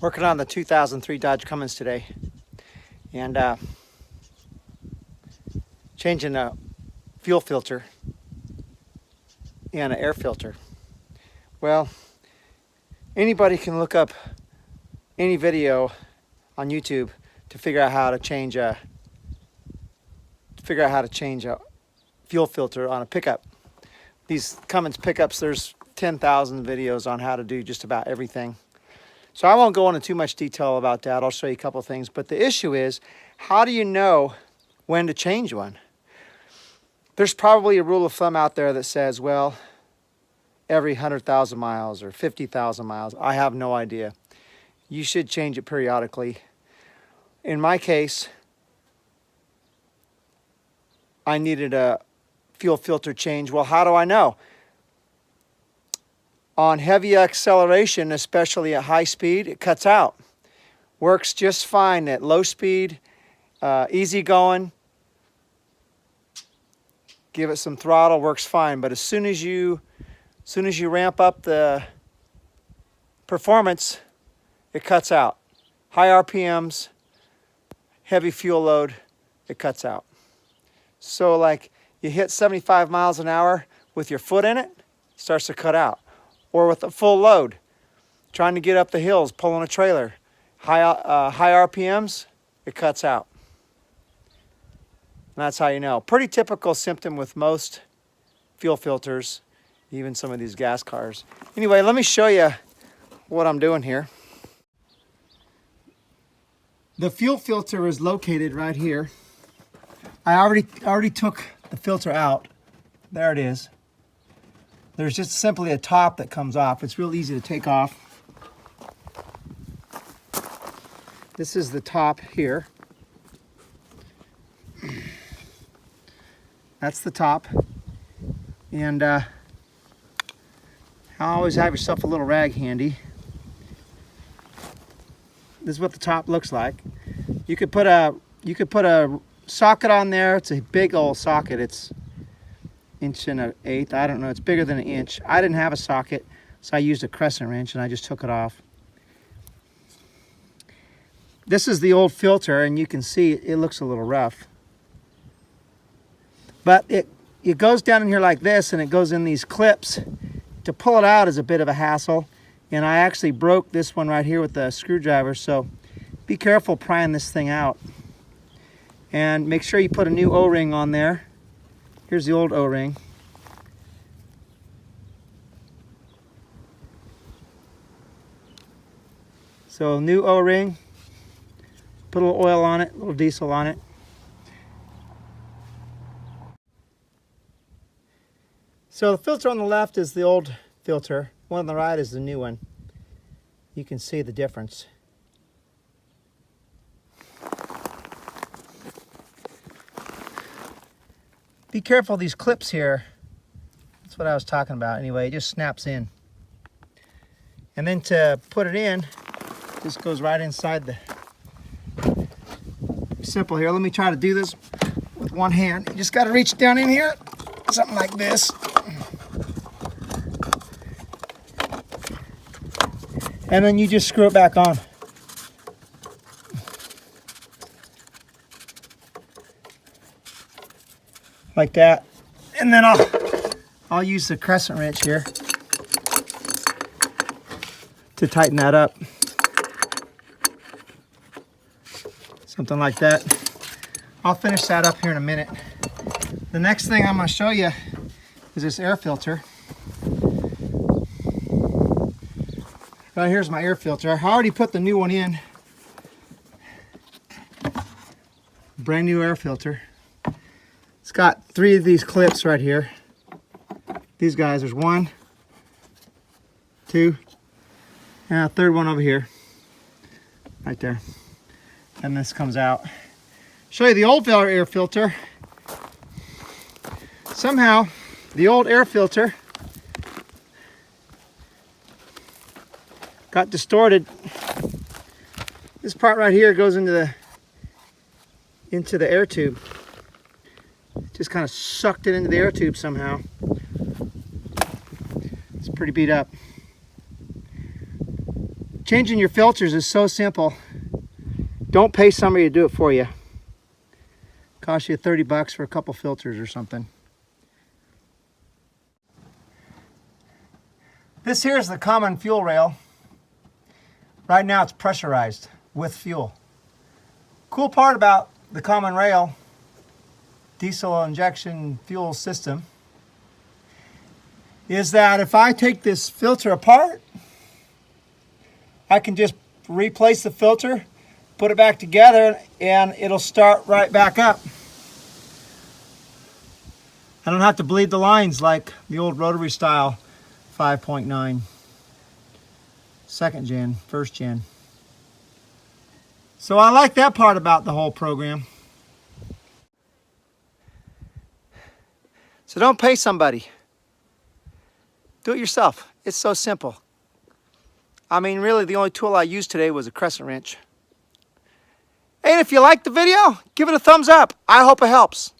Working on the 2003 Dodge Cummins today, and changing a fuel filter and an air filter. Well, anybody can look up any video on YouTube to figure out how to change a fuel filter on a pickup. These Cummins pickups, there's 10,000 videos on how to do just about everything. So I won't go into too much detail about that. I'll show you a couple of things. But the issue is, how do you know when to change one? There's probably a rule of thumb out there that says, well, every 100,000 miles or 50,000 miles. I have no idea. You should change it periodically. In my case, I needed a fuel filter change. Well, how do I know? On heavy acceleration, especially at high speed, it cuts out. Works just fine at low speed, easy going. Give it some throttle, works fine. But as soon as you ramp up the performance, it cuts out. High RPMs, heavy fuel load, it cuts out. So like you hit 75 miles an hour with your foot in it, it starts to cut out. Or with a full load, trying to get up the hills, pulling a trailer. High RPMs, it cuts out. And that's how you know. Pretty typical symptom with most fuel filters, even some of these gas cars. Anyway, let me show you what I'm doing here. The fuel filter is located right here. I already took the filter out. There it is. There's just simply a top that comes off. It's real easy to take off. This is the top here. That's the top. And always have yourself a little rag handy. This is what the top looks like. You could put a socket on there. It's a big old socket. It's 1 1/8. I don't know. It's bigger than 1 inch. I didn't have a socket, so I used a crescent wrench and I just took it off. This is the old filter, and you can see it looks a little rough. But it goes down in here like this, and it goes in these clips. To pull it out is a bit of a hassle, and I actually broke this one right here with the screwdriver, so be careful prying this thing out. And make sure you put a new O-ring on there. Here's the old O-ring. So new O-ring, put a little oil on it, a little diesel on it. So the filter on the left is the old filter. One on the right is the new one. You can see the difference. Be careful of these clips here. That's what I was talking about. Anyway, it just snaps in. And then to put it in, this goes right inside the... Simple here. Let me try to do this with one hand. You just got to reach down in here, something like this. And then you just screw it back on. Like that. And then I'll use the crescent wrench here to tighten that up. Something like that. I'll finish that up here in a minute. The next thing I'm going to show you is this air filter. Right here's my air filter. I already put the new one in. Brand new air filter. It's got 3 of these clips right here. These guys, there's 1, 2, and a third one over here. Right there. And this comes out. Show you the old air filter. Somehow, the old air filter got distorted. This part right here goes into the air tube. Just kind of sucked it into the air tube somehow. It's pretty beat up. Changing your filters is so simple. Don't pay somebody to do it for you. Cost you 30 bucks for a couple filters or something. This here is the common fuel rail. Right now it's pressurized with fuel. Cool part about the common rail diesel injection fuel system is that if I take this filter apart, I can just replace the filter, put it back together, and it'll start right back up. I don't have to bleed the lines like the old rotary style 5.9, second gen, first gen. So I like that part about the whole program. So don't pay somebody. Do it yourself. It's so simple. I mean, really, the only tool I used today was a crescent wrench. And if you liked the video, give it a thumbs up. I hope it helps.